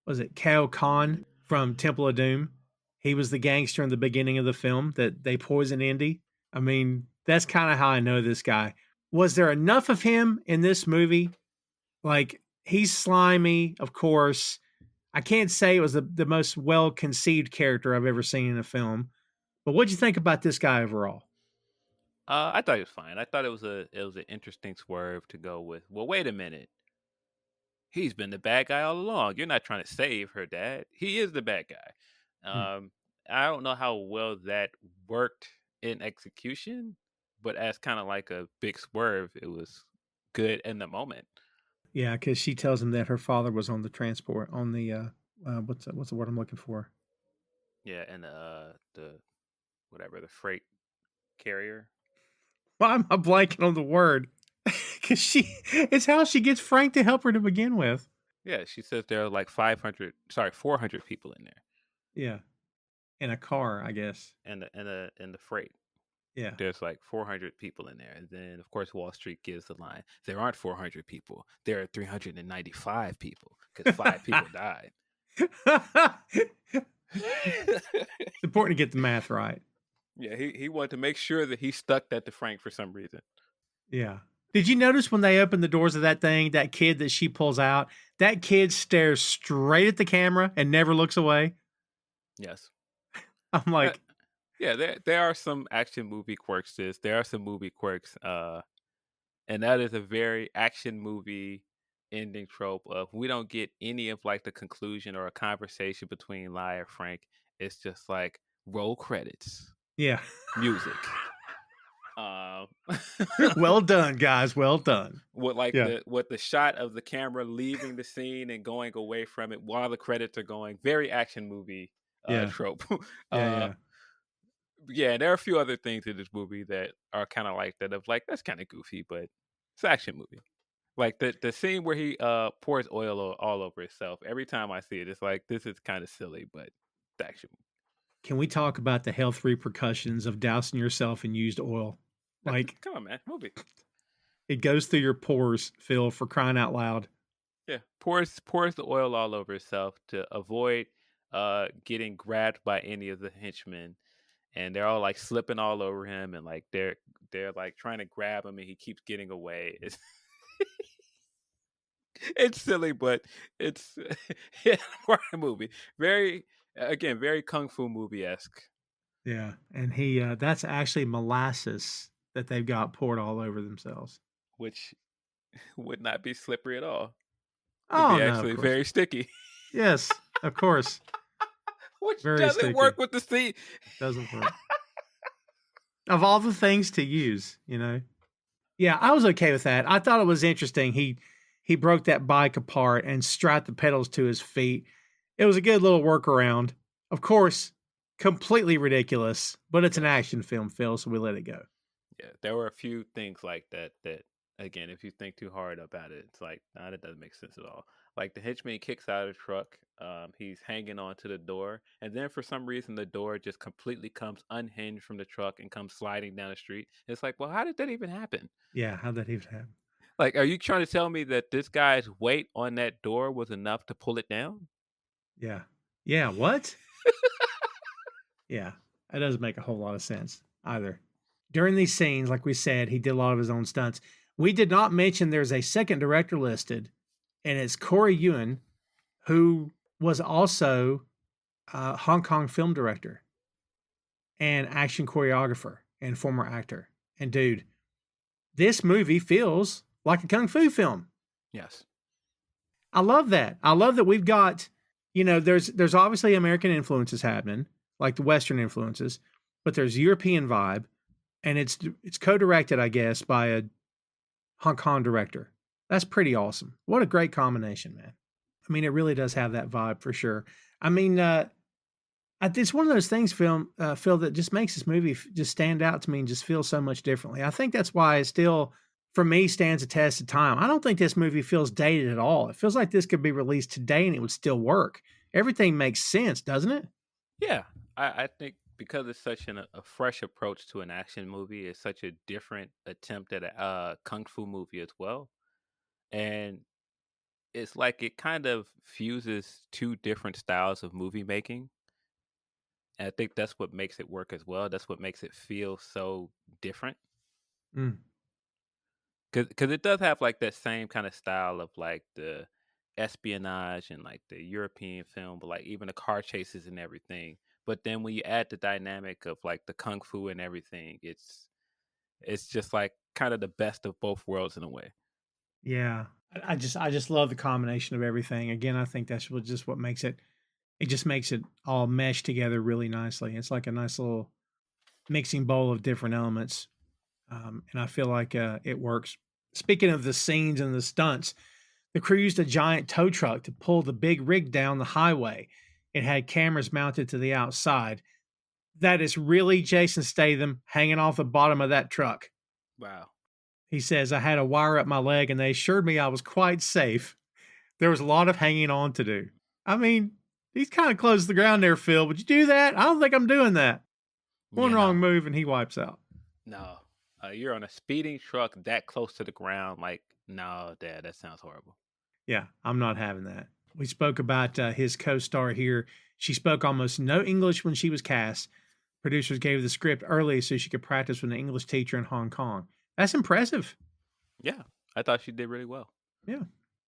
was it Kao Khan from Temple of Doom? He was the gangster in the beginning of the film that they poisoned Indy. I mean, that's kind of how I know this guy. Was there enough of him in this movie? Like, he's slimy, of course. I can't say it was the most well conceived character I've ever seen in a film. But what'd you think about this guy overall? I thought he was fine. I thought it was an interesting swerve to go with. Well, wait a minute. He's been the bad guy all along. You're not trying to save her dad. He is the bad guy. Hmm. I don't know how well that worked in execution, but as kind of like a big swerve, it was good in the moment. Yeah, because she tells him that her father was on the transport on the what's the word I'm looking for? Yeah, and the whatever the freight carrier. Why am I blanking on the word? Because it's how she gets Frank to help her to begin with. Yeah, she says there are like 400 people in there, Yeah, in a car, I guess. and the freight. Yeah, There's like 400 people in there. And then, of course, Wall Street gives the line, there aren't 400 people. There are 395 people because five people died. it's important to get the math right. Yeah, he wanted to make sure that he stuck that to Frank for some reason. Yeah. Did you notice when they open the doors of that thing, that kid that she pulls out, that kid stares straight at the camera and never looks away? Yes. I'm Uh, like, yeah, there are some action movie quirks to this. There are some movie quirks. And that is a very action movie ending trope of we don't get any of like the conclusion or a conversation between Lie or Frank. It's just like roll credits, yeah. music. Um, Well done, guys. Well done. with like Yeah. the shot of the camera leaving the scene and going away from it while the credits are going. Very action movie Yeah. trope. Yeah. uh, Yeah. yeah, there are a few other things in this movie that are kind of like that. Of like that's kind of goofy, but it's an action movie. Like the scene where he pours oil all over himself. Every time I see it, it's like this is kind of silly, but it's action. Can we talk about the health repercussions of dousing yourself in used oil? Like, Come on, man, movie. it goes through your pores, Phil, for crying out loud. Yeah, pours the oil all over himself to avoid getting grabbed by any of the henchmen, and they're all like slipping all over him, and like they're like trying to grab him, and he keeps getting away. It's silly, but it's yeah, part of the movie. Very again, very kung fu movie esque, Yeah. And that's actually molasses that they've got poured all over themselves. which would not be slippery at all. Could Oh be no, of actually course. very sticky. Yes, of course. Which Very doesn't sticky. work with the scene. Doesn't work. Of all the things to use, you know. Yeah, I was okay with that. I thought it was interesting. He broke that bike apart and strapped the pedals to his feet. It was a good little workaround. Of course, completely ridiculous, but it's an Yes. action film, Phil, so we let it go. Yeah, there were a few things like that that again, if you think too hard about it, it's like, nah, that doesn't make sense at all. Like the henchman kicks out of the truck, he's hanging on to the door, and then for some reason the door just completely comes unhinged from the truck and comes sliding down the street. It's like, well, how did that even happen? Yeah, how'd that even happen? Like, are you trying to tell me that this guy's weight on that door was enough to pull it down? Yeah. Yeah, what? Yeah, that doesn't make a whole lot of sense either. During these scenes, like we said, he did a lot of his own stunts. We did not mention there's a second director listed, and it's Corey Yuen, who was also a Hong Kong film director and action choreographer and former actor. And dude, this movie feels like a kung fu film. Yes. I love that. I love that we've got, there's obviously American influences happening, like the Western influences, but there's European vibe, and it's co-directed, I guess, by a Hong Kong director. That's pretty awesome. What a great combination, man. I mean, it really does have that vibe for sure. I mean, it's one of those things, Phil, that just makes this movie just stand out to me and just feel so much differently. I think that's why it still, for me, stands a test of time. I don't think this movie feels dated at all. It feels like this could be released today and it would still work. Everything makes sense, doesn't it? Yeah, I think because it's such a fresh approach to an action movie, it's such a different attempt at a kung fu movie as well, and it's like it kind of fuses two different styles of movie making. And I think that's what makes it work as well. That's what makes it feel so different. Mm. Because it does have like that same kind of style of like the espionage and like the European film, but like even the car chases and everything. But then when you add the dynamic of like the kung fu and everything, it's just like kind of the best of both worlds in a way. Yeah. I just love the combination of everything. Again, I think that's what makes it. It just makes it all mesh together really nicely. It's like a nice little mixing bowl of different elements. And I feel like it works. Speaking of the scenes and the stunts, the crew used a giant tow truck to pull the big rig down the highway. It had cameras mounted to the outside. That is really Jason Statham hanging off the bottom of that truck. Wow. He says, I had a wire up my leg and they assured me I was quite safe. There was a lot of hanging on to do. I mean, he's kind of close to the ground there, Phil. Would you do that? I don't think I'm doing that. One Yeah, wrong no, move and he wipes out. no. You're on a speeding truck that close to the ground. Like, no, Dad, that sounds horrible. Yeah, I'm not having that. We spoke about his co-star here. She spoke almost no English when she was cast. Producers gave her the script early so she could practice with an English teacher in Hong Kong. That's impressive. Yeah, I thought she did really well. Yeah.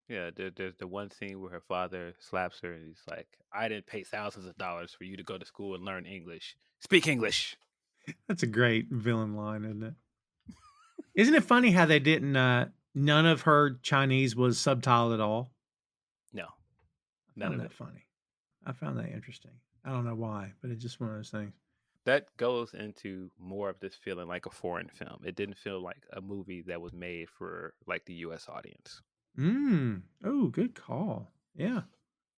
Yeah, there's the one scene where her father slaps her and he's like, I didn't pay thousands of dollars for you to go to school and learn English. Speak English. That's a great villain line, isn't it? Isn't it funny how they didn't, none of her Chinese was subtitled at all? No, I none found of that it. funny. I found that interesting. I don't know why, but it's just one of those things. That goes into more of this feeling like a foreign film. It didn't feel like a movie that was made for like the US audience, Oh, good call. Yeah.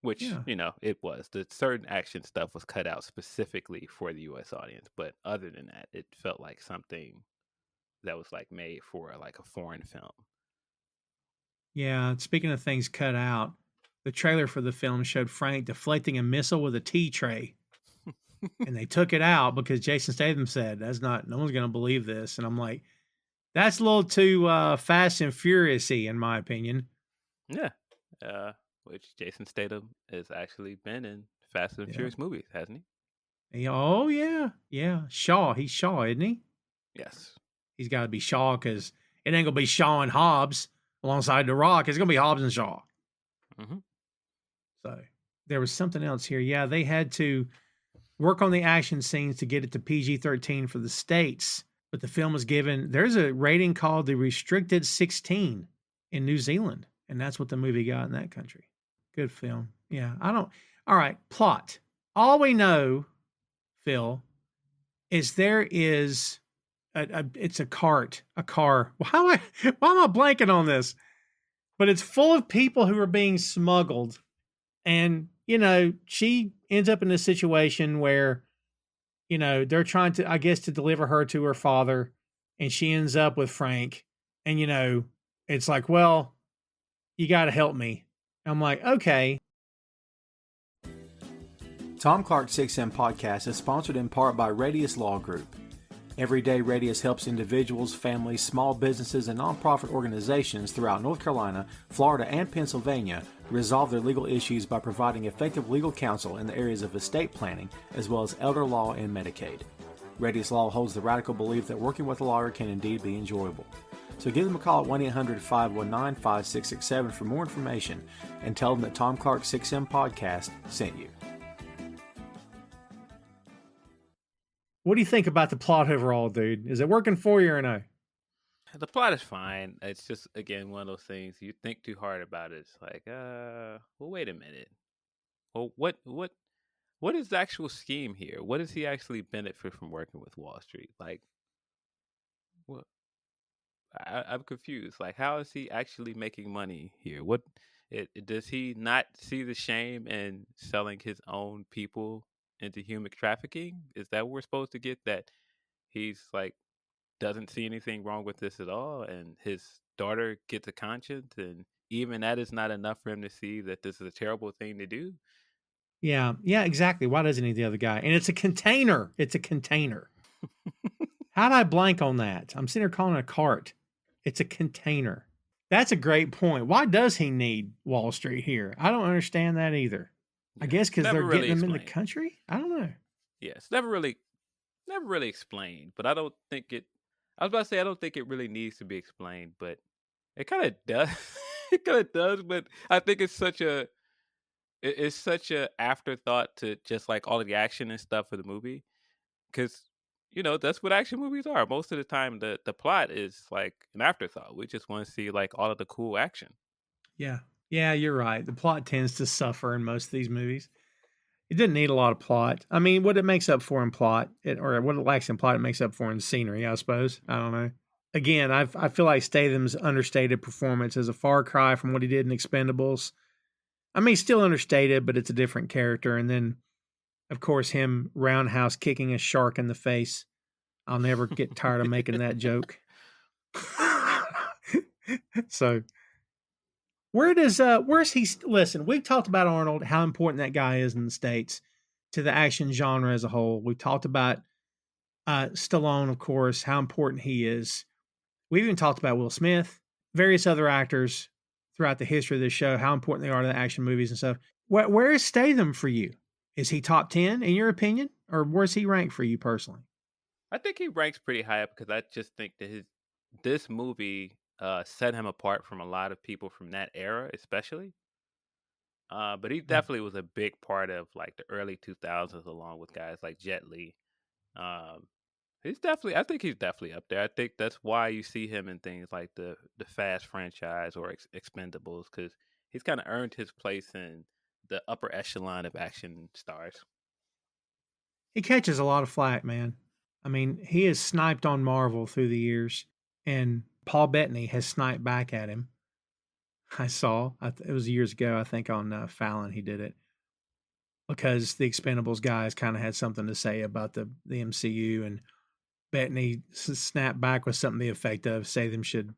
which, Yeah. it was. The certain action stuff was cut out specifically for the US audience, but other than that, it felt like something that was like made for like a foreign film. Yeah. Speaking of things cut out, the trailer for the film showed Frank deflecting a missile with a tea tray. And they took it out because Jason Statham said, no one's going to believe this. And I'm like, that's a little too fast and furious-y, in my opinion. Yeah. Which Jason Statham has actually been in Fast and Yeah. Furious movies, hasn't he? Oh, yeah. Yeah. Shaw. He's Shaw, isn't he? Yes. He's got to be Shaw because it ain't going to be Shaw and Hobbs alongside The Rock. It's going to be Hobbs and Shaw. Mm-hmm. So there was something else here. Yeah, they had to work on the action scenes to get it to PG-13 for the States. But the film was given, there's a rating called the Restricted 16 in New Zealand. And that's what the movie got in that country. Good film. Yeah. All right. Plot. All we know, Phil, is there is it's a car. Why am I blanking on this? But it's full of people who are being smuggled. And, she ends up in a situation where, they're trying to, I guess, to deliver her to her father. And she ends up with Frank. And, it's like, well, you got to help me. I'm like, okay. Tom Clark 6M Podcast is sponsored in part by Radius Law Group. Every day, Radius helps individuals, families, small businesses, and nonprofit organizations throughout North Carolina, Florida, and Pennsylvania resolve their legal issues by providing effective legal counsel in the areas of estate planning, as well as elder law and Medicaid. Radius Law holds the radical belief that working with a lawyer can indeed be enjoyable. So give them a call at 1-800-519-5667 for more information and tell them that Tom Clark 6M Podcast sent you. What do you think about the plot overall, dude? Is it working for you or no? The plot is fine. It's just, again, one of those things you think too hard about it. It's like, well, wait a minute. Well, what is the actual scheme here? What does he actually benefit from working with Wall Street? Like, what? I'm confused. Like, how is he actually making money here? Does he not see the shame in selling his own people into human trafficking? Is that what we're supposed to get? That he's like doesn't see anything wrong with this at all, and his daughter gets a conscience, and even that is not enough for him to see that this is a terrible thing to do. Yeah, exactly. Why doesn't he the other guy? And it's a container. It's a container. How did I blank on that? I'm sitting here calling it a cart. It's a container. That's a great point. Why does he need Wall Street here? I don't understand that either. I guess because they're getting him in the country. I don't know. Yes, never really explained. But I don't think it. I was about to say I don't think it really needs to be explained, but it kind of does. It kind of does, but I think it's such a afterthought to just like all of the action and stuff for the movie, because that's what action movies are. Most of the time, the plot is like an afterthought. We just want to see like all of the cool action. Yeah, you're right. The plot tends to suffer in most of these movies. It didn't need a lot of plot. I mean, what it makes up for in plot, or what it lacks in plot, it makes up for in scenery, I suppose. I don't know. Again, I feel like Statham's understated performance is a far cry from what he did in Expendables. I mean, he's still understated, but it's a different character. And then, of course, him roundhouse kicking a shark in the face. I'll never get tired of making that joke. So, where's he? Listen, we've talked about Arnold, how important that guy is in the States to the action genre as a whole. We've talked about Stallone, of course, how important he is. We've even talked about Will Smith, various other actors throughout the history of this show, how important they are to the action movies and stuff. Where is Statham for you? Is he top 10 in your opinion? Or where's he ranked for you personally? I think he ranks pretty high up because I just think that this movie set him apart from a lot of people from that era, especially. But he definitely was a big part of like the early 2000s, along with guys like Jet Li. Um, I think he's definitely up there. I think that's why you see him in things like the Fast franchise or Expendables, because he's kind of earned his place in the upper echelon of action stars. He catches a lot of flack, man. I mean, he has sniped on Marvel through the years, and Paul Bettany has sniped back at him. I saw, it was years ago, I think on Fallon he did it, because the Expendables guys kind of had something to say about the MCU, and Bettany snapped back with something to the effect of, say them should,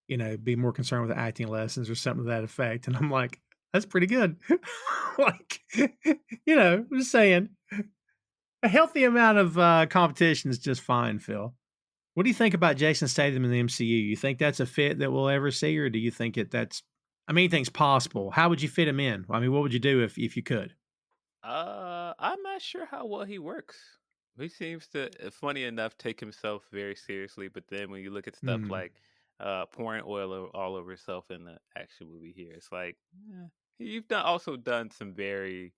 be more concerned with acting lessons or something to that effect. And I'm like, that's pretty good. Like, I'm just saying, a healthy amount of competition is just fine, Phil. What do you think about Jason Statham in the MCU? You think that's a fit that we'll ever see, or do you think anything's possible? How would you fit him in? I mean, what would you do if you could? I'm not sure how well he works. He seems to, funny enough, take himself very seriously. But then when you look at stuff like pouring oil all over himself in the action movie here, it's like you've also done some very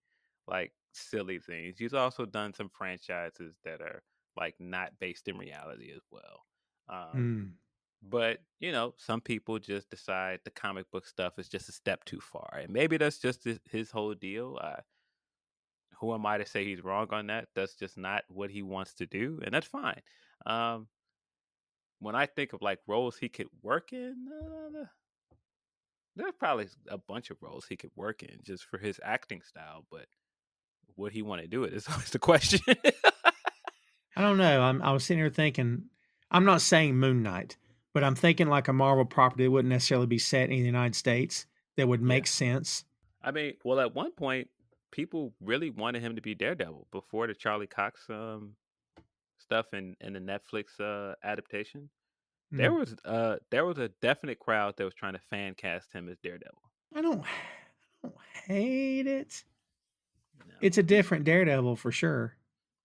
like silly things. You've also done some franchises that are like not based in reality as well. Um, Mm. But, some people just decide the comic book stuff is just a step too far. And maybe that's just his whole deal. Who am I to say he's wrong on that? That's just not what he wants to do. And that's fine. Um, when I think of like roles he could work in, there's probably a bunch of roles he could work in just for his acting style. But would he want to do it is always the question. I don't know. I was sitting here thinking, I'm not saying Moon Knight, but I'm thinking like a Marvel property that wouldn't necessarily be set in the United States that would Yeah. make sense. I mean, well, at one point, people really wanted him to be Daredevil before the Charlie Cox stuff in the Netflix adaptation. Mm. There was a definite crowd that was trying to fan cast him as Daredevil. I don't hate it. No, It's a different Daredevil for sure.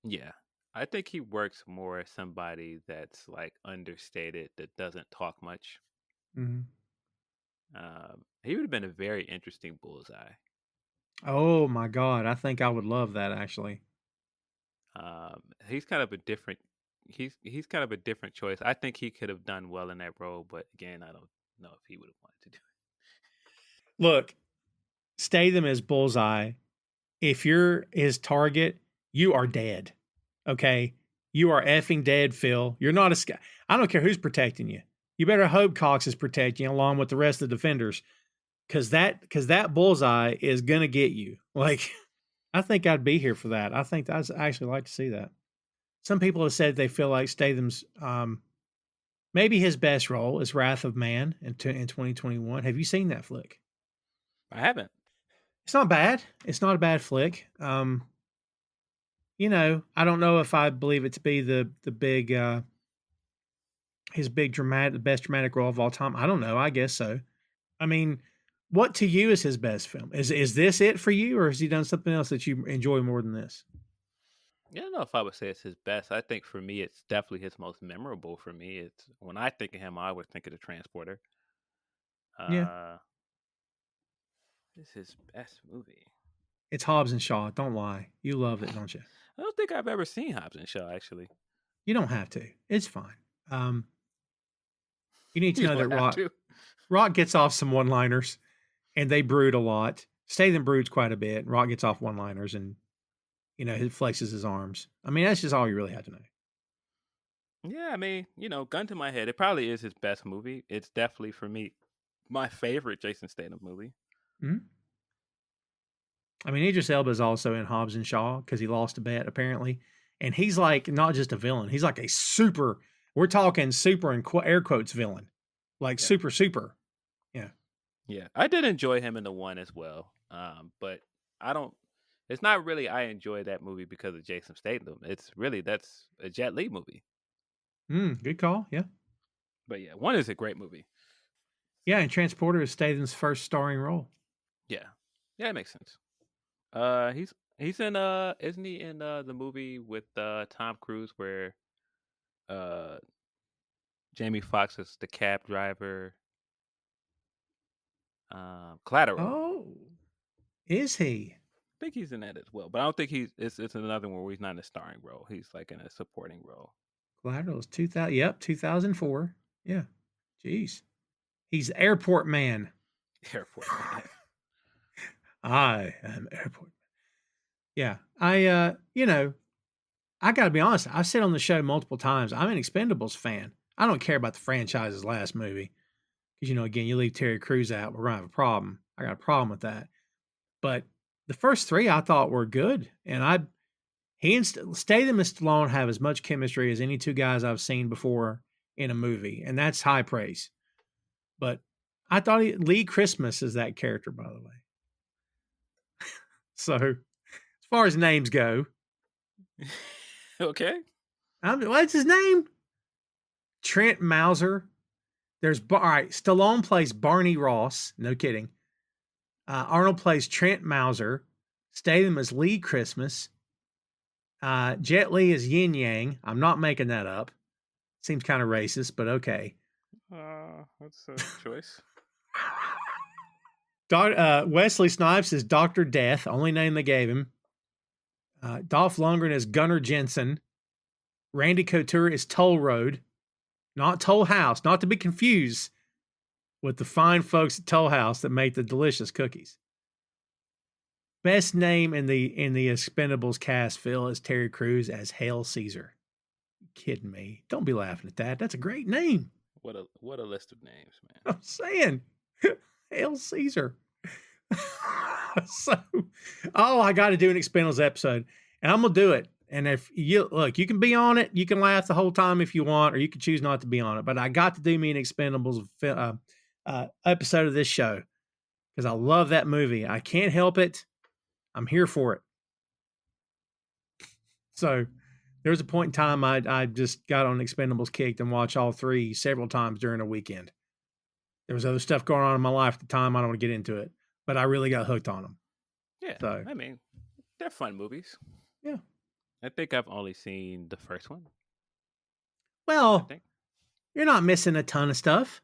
yeah, I think he works more as somebody that's like understated that doesn't talk much. Mhm. He would have been a very interesting Bullseye. Oh my God. I think I would love that actually. He's kind of a different. He's kind of a different choice. I think he could have done well in that role, but again, I don't know if he would have wanted to do Look, Statham as Bullseye. If you're his target, you are dead. Okay. You are effing dead, Phil. You're not a sky. I don't care who's protecting you. You better hope Cox is protecting you along with the rest of the defenders. Cause that bullseye is gonna get you. Like, I think I'd be here for that. I think I'd actually like to see that. Some people have said they feel like Statham's maybe his best role is Wrath of Man in 2021. Have you seen that flick? it. I haven't. It's not bad. It's not a bad flick. I don't know if I believe it to be the big his big dramatic the best dramatic role of all time. I don't know. I guess so. I mean, what to you is his best film? Is this it for you, or has he done something else that you enjoy more than this? Yeah, I don't know if I would say it's his best. I think for me, it's definitely his most memorable. For me, it's when I think of him, I would think of the Transporter. Yeah, Uh, it's his best movie. it's Hobbs and Shaw. Don't lie. You love it, don't you? I don't think I've ever seen Hobbs and Shaw actually. You don't have to. It's fine. Um, you need to You know that don't have Rock to. Rock gets off some one liners, and they brood a lot. Statham broods quite a bit. And Rock gets off one liners, and he flexes his arms. I mean, that's just all you really have to know. Yeah, I mean, gun to my head, it probably is his best movie. It's definitely for me my favorite Jason Statham movie. Mhm. I mean, Idris Elba is also in Hobbs and Shaw because he lost a bet apparently, and he's like not just a villain; he's like a super. We're talking super in air quotes villain, like Yeah, super. Yeah. yeah, I did enjoy him in the one as well. But I don't. It's not really I enjoy that movie because of Jason Statham. It's really that's a Jet Li movie. Good call. Yeah. But yeah, one is a great movie. Yeah, and Transporter is Statham's first starring role. Yeah, yeah, it makes sense. He's in isn't he in the movie with Tom Cruise where uh Jamie Foxx is the cab driver? Collateral. Oh, is he? I think he's in that as well, but I don't think it's another one where he's not in a starring role. He's like in a supporting role. Collateral is 2000. Yep, 2004. Yeah. Jeez. He's Airport Man. Airport Man. I am Airport. Yeah. I got to be honest. I've said on the show multiple times, I'm an Expendables fan. I don't care about the franchise's last movie. Because, again, you leave Terry Crews out, we're going to have a problem. I got a problem with that. But the first three I thought were good. And he and Statham and Stallone have as much chemistry as any two guys I've seen before in a movie. And that's high praise. But I thought Lee Christmas is that character, by the way. So as far as names go, Okay. what's his name? Trent Mauser. All right. Stallone plays Barney Ross. No kidding. Arnold plays Trent Mauser. Statham is Lee Christmas. Jet Li is Yin Yang. I'm not making that up. Seems kind of racist, but okay. That's a choice. Wesley Snipes is Dr. Death, only name they gave him. Dolph Lundgren is Gunnar Jensen. Randy Couture is Toll Road. not Toll House, not to be confused with the fine folks at Toll House that make the delicious cookies. Best name in the Expendables cast, Phil, is Terry Crews as Hail Caesar. You kidding me? Don't be laughing at that. That's a great name. What a list of names, man. I'm saying, Hail Caesar. So, I got to do an Expendables episode, and I'm gonna do it. And if you look, you can be on it. You can laugh the whole time if you want, or you can choose not to be on it. But I got to do me an Expendables episode of this show because I love that movie. I can't help it. I'm here for it. So there was a point in time I just got on Expendables kicked and watched all three several times during a weekend. There was other stuff going on in my life at the time. I don't want to get into it, but I really got hooked on them. Yeah, So I mean, they're fun movies. yeah. I think I've only seen the first one. I Well, think. you're not missing a ton of stuff.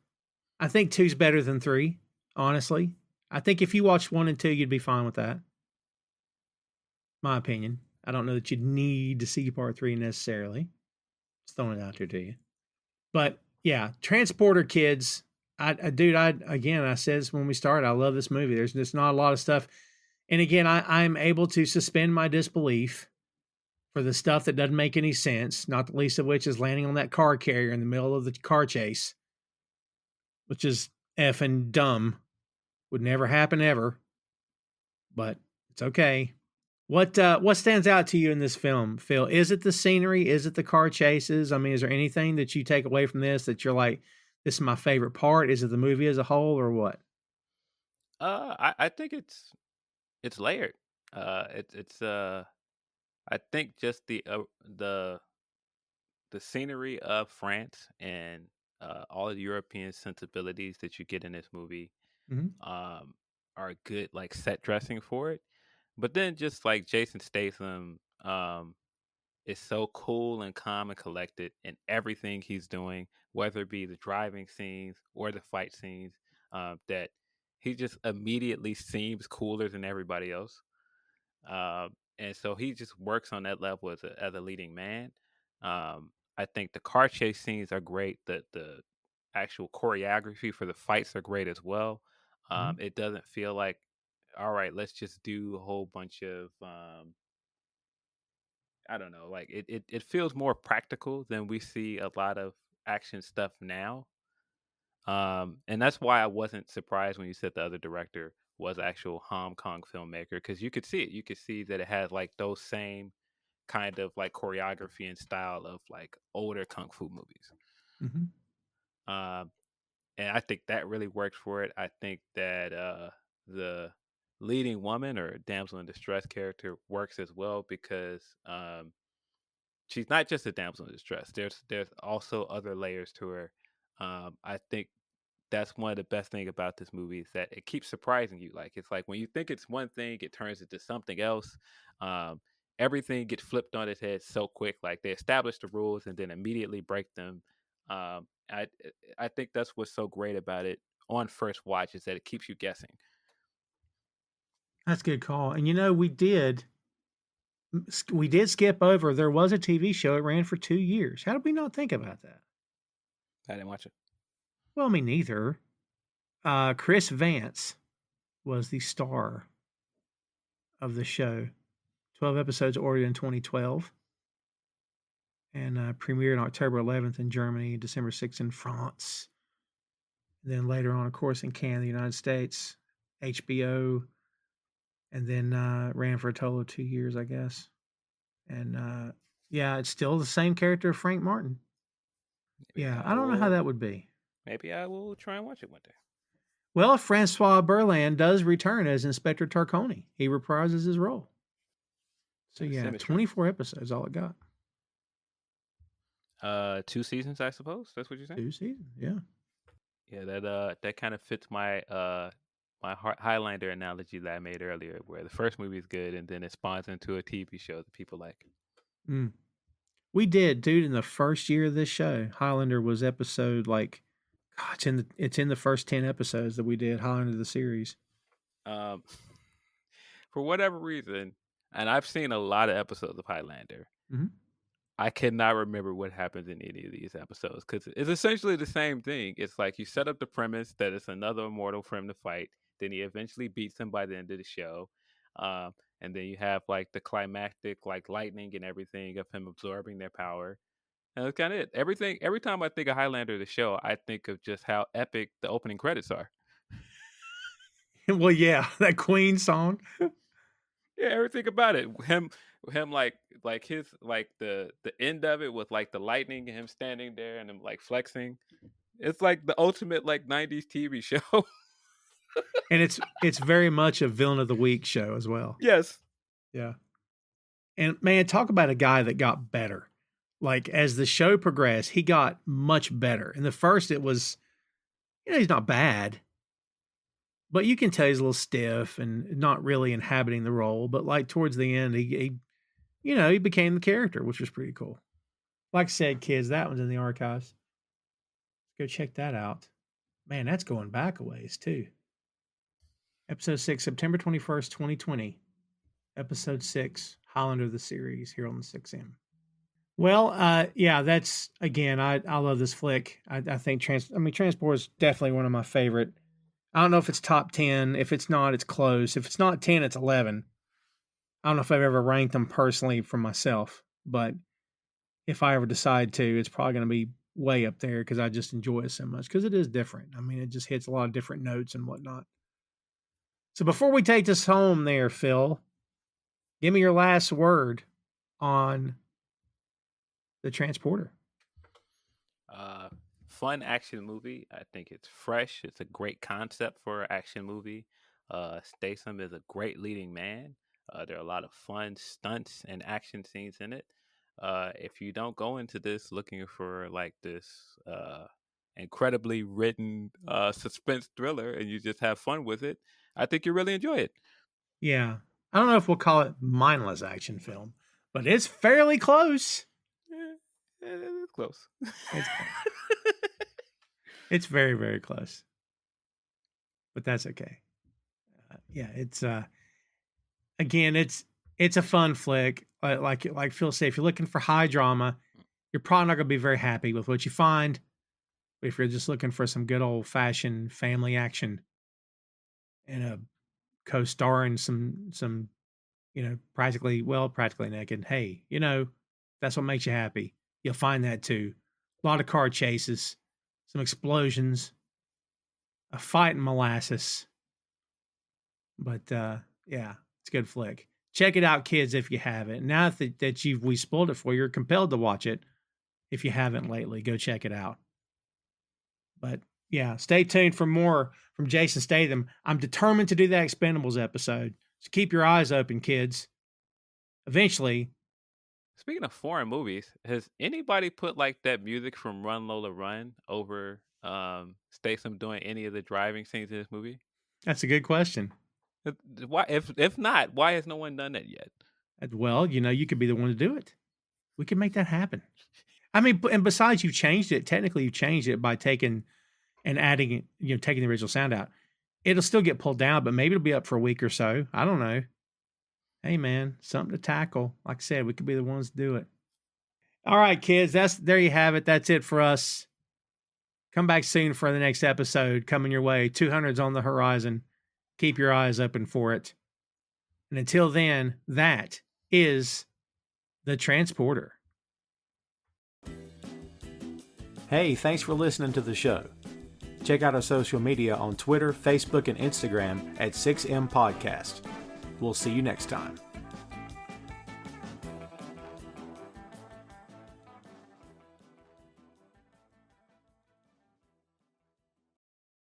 I think 2's better than 3, honestly. I think if you watched 1 and 2, you'd be fine with that. My opinion. I don't know that you'd need to see part 3 necessarily. Just throwing it out there to you. But yeah, Transporter Kids. I said this when we started. I love this movie. There's just not a lot of stuff. And again, I'm able to suspend my disbelief for the stuff that doesn't make any sense, not the least of which is landing on that car carrier in the middle of the car chase, which is effing dumb. Would never happen ever, but it's okay. What stands out to you in this film, Phil? Is it the scenery? Is it the car chases? I mean, is there anything that you take away from this that you're like, this is my favorite part? Is it the movie as a whole or what? I think it's layered. It's I think just the scenery of France and all of the European sensibilities that you get in this movie Mhm. are good like set dressing for it. But then just like Jason Statham is so cool and calm and collected in everything he's doing, whether it be the driving scenes or the fight scenes, that he just immediately seems cooler than everybody else. And so he just works on that level as a leading man. I think the car chase scenes are great. The actual choreography for the fights are great as well. Mhm. It doesn't feel like, all right, let's just do a whole bunch of I don't know, like it feels more practical than we see a lot of action stuff now. And that's why I wasn't surprised when you said the other director was actual Hong Kong filmmaker because you could see it. You could see that it has like those same kind of like choreography and style of like older kung fu movies. Mhm. Um, and I think that really works for it. I think that the leading woman or damsel in distress character works as well because she's not just a damsel in distress. There's also other layers to her. I think that's one of the best thing about this movie is that it keeps surprising you. Like it's like when you think it's one thing, it turns into something else. Um, Everything gets flipped on its head so quick. Like they establish the rules and then immediately break them. I think that's what's so great about it on first watch is that it keeps you guessing. That's a good call. And we did skip over. There was a TV show. It ran for 2 years. How did we not think about that? I didn't watch it. Well, me neither. Chris Vance was the star of the show. 12 episodes ordered in 2012 and premiered on October 11th in Germany, December 6th in France. And then later on, of course, in Canada, the United States, HBO, and then ran for a total of 2 years, I guess. And yeah, it's still the same character, Frank Martin. Yeah, I don't know how that would be. Maybe I will try and watch it one day. Well, Francois Berland does return as Inspector Tarconi. He reprises his role. So yeah, Symmetry. 24 episodes, all it got. 2 seasons, I suppose. That's what you're saying. 2 seasons, yeah. Yeah, that kind of fits my my Highlander analogy that I made earlier, where the first movie is good and then it spawns into a TV show that people like. Mm. We did, dude. In the first year of this show, Highlander was episode like, God, it's in the first 10 episodes that we did Highlander the series. Um, for whatever reason, and I've seen a lot of episodes of Highlander. Mm-hmm. I cannot remember what happens in any of these episodes because it's essentially the same thing. It's like you set up the premise that it's another immortal for him to fight. Then he eventually beats him by the end of the show. Um, and then you have like the climactic, like lightning and everything of him absorbing their power. And that's kind of it. Everything. Every time I think of Highlander, the show, I think of just how epic the opening credits are. Well, yeah, that Queen song. Yeah, everything about it. Him like his like the end of it with like the lightning and him standing there and him like flexing. It's like the ultimate like 90s TV show. And it's very much a villain of the week show as well. Yes. Yeah. And man, talk about a guy that got better. Like as the show progressed, he got much better. In the first, it was, he's not bad, but you can tell he's a little stiff and not really inhabiting the role. But like towards the end, he became the character, which was pretty cool. Like I said, kids, that one's in the archives. Go check that out. Man, that's going back a ways too. Episode 6, September 21st, 2020. Episode 6, Highlander of the series here on the 6M. Well, yeah, that's, again, I love this flick. I think Transport is definitely one of my favorite. I don't know if it's top 10. If it's not, it's close. If it's not 10, it's 11. I don't know if I've ever ranked them personally for myself, but if I ever decide to, it's probably going to be way up there because I just enjoy it so much because it is different. I mean, it just hits a lot of different notes and whatnot. So before we take this home there, Phil, give me your last word on the Transporter. Fun action movie. I think it's fresh. It's a great concept for an action movie. Statham is a great leading man. There are a lot of fun stunts and action scenes in it. If you don't go into this looking for like this incredibly written suspense thriller and you just have fun with it, I think you really enjoy it. Yeah. I don't know if we'll call it mindless action film, but it's fairly close. It's close. It's close. It's very, very close. But that's okay. Yeah, it's again, it's a fun flick. Like Phil said, if you're looking for high drama, you're probably not going to be very happy with what you find. But if you're just looking for some good old fashioned family action and a co-star and some practically naked, hey, that's what makes you happy. You'll find that too. A lot of car chases, some explosions, a fight in molasses. But yeah, it's a good flick. Check it out, kids, if you haven't. Now that we spoiled it for you, you're compelled to watch it. If you haven't lately, go check it out. But yeah, stay tuned for more from Jason Statham. I'm determined to do that Expendables episode. So keep your eyes open, kids. Eventually. Speaking of foreign movies, has anybody put like that music from Run Lola Run over Statham doing any of the driving scenes in this movie? That's a good question. Why, if not, why has no one done that yet? Well, you could be the one to do it. We could make that happen. I mean, and besides, you've changed it. Technically, you've changed it by taking and adding, taking the original sound out. It'll still get pulled down, but maybe it'll be up for a week or so. I don't know. Hey, man, something to tackle. Like I said, we could be the ones to do it. All right, kids, there you have it. That's it for us. Come back soon for the next episode coming your way. 200's on the horizon. Keep your eyes open for it. And until then, that is the Transporter. Hey, thanks for listening to the show. Check out our social media on Twitter, Facebook, and Instagram at 6M Podcast. We'll see you next time.